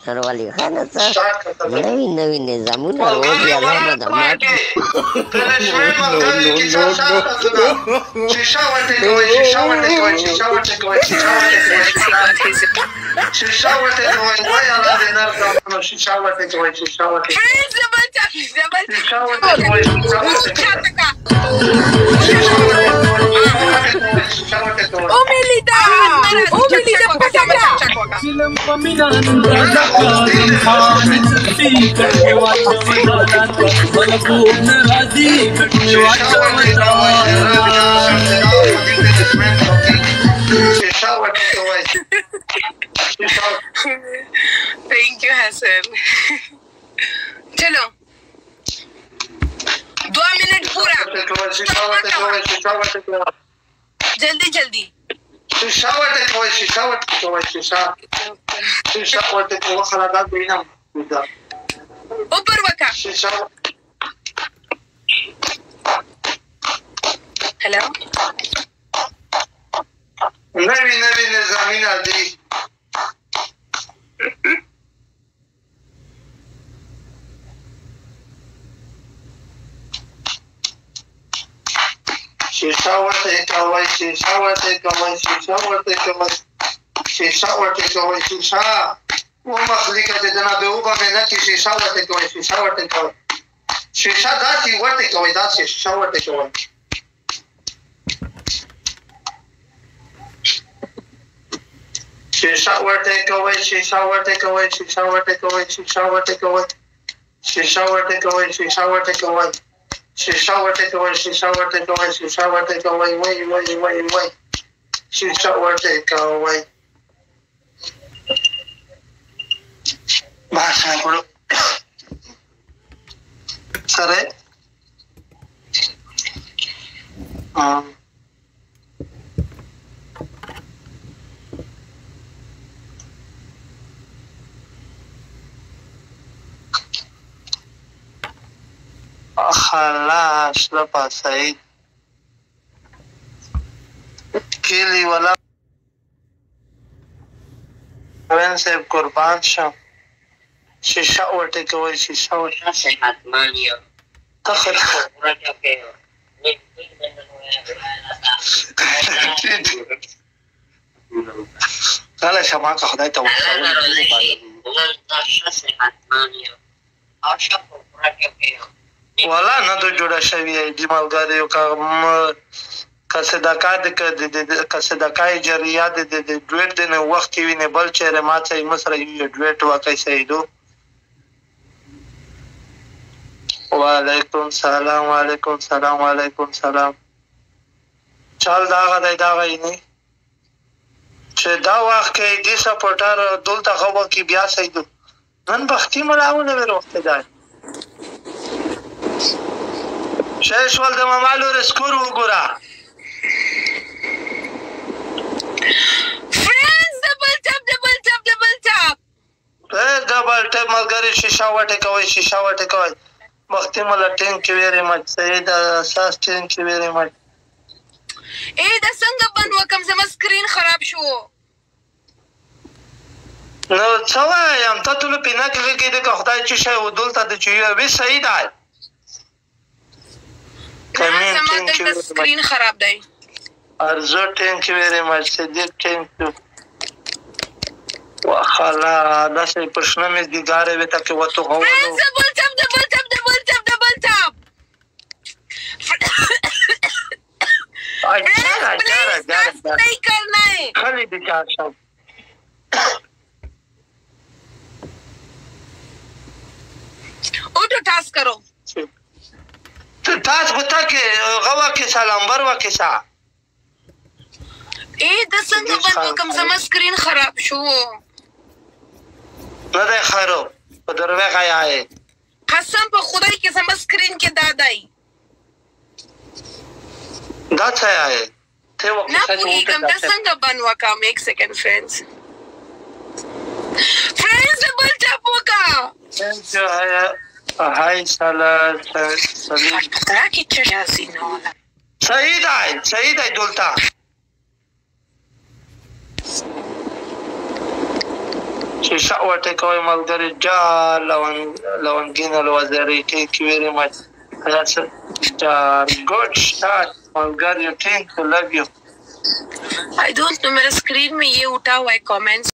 سروالي خانه نوی نوی نظامونه روزي علامه د مات Thank you, Hassan. चलो 2 मिनट पूरा जल्दी जल्दी ऊपर वका हेलो नवी नवी निजामीन आदि Шишавате кавай, шишавате кавай, шишавате кавай, шишавате кавай, шиша. ومخليك تدنا بوبا منك شишавате кавай, шишавате кавай. شیشه داتی ورته کوي دا شیشه ورته کوي شیشه ورته کوي شیشه ورته کوي شیشه ورته کوي شیشه ورته کوي شیشه ورته کوي شیشه ورته کوي شیشه ورته کوي شیشه ورته کوي شیشه ورته کوي وای وای وای وای شیشه ورته کوي باشا کړو سره خلاص لپا سعید کلی والا وین صاحب قربان شم شیشه ورته کوي شیشه ورته حتمانیو تخت قال شماك خدای ته ولا نه د جوړه شوی دی مالګریو کا صدقای جریه د ډویټ د وخت ویني بل چیرې ما ته مصر یو ډویټ واقع سیدو وعلیکم سلام وعلیکم سلام وعلیکم سلام چال دا غدای دا غی نه چې دا وخت کې دې سپورټر دلته خو کې بیا سیدو نن بختي ملاونه وروخته ده شیش ول د مامالو رسکور وګورا فريندز دبل ټاپ ډبل ټاپ ملګری شیشه وټه کوي شیشه وټه کوي بختي مل ټینک ویری مچ سید اساس ټینک ویری مچ اے دا څنګه بند وکم زما سکرین خراب شو نو څه وایم ته ټول پینا کې د خدای چې شی ودلته د چوي وی سید آی زما د سکرین خراب دی ارزو ټینک ویری مچ سید ټینک وخلا دا څه پښنه مې د ګارې وته کې وته هو دبل ټاپ नहीं करना है खाली विचार सब उठो टास्क करो तो टास्क बता के गवा के सलाम बरवा के सा ए दसंग बंद कम सम स्क्रीन खराब शो نه ده خراب په دروغه غایې قسم په خدای کې سم سکرین کې دادای دا څه آئے ته وخت نه پوهیږم دا څنګه بند وکم 1 سیکنډ فرینډز بل ټاپ وکا هاي سلام سلام راکی چرازی نو سعید آئے دولتا شیشه وټکوئ ملګري جار لونګین الوزیری thank you very much that's a good start ملګري thank you love you I don't know मेरा स्क्रीन में ये उठा हुआ है कमेंट्स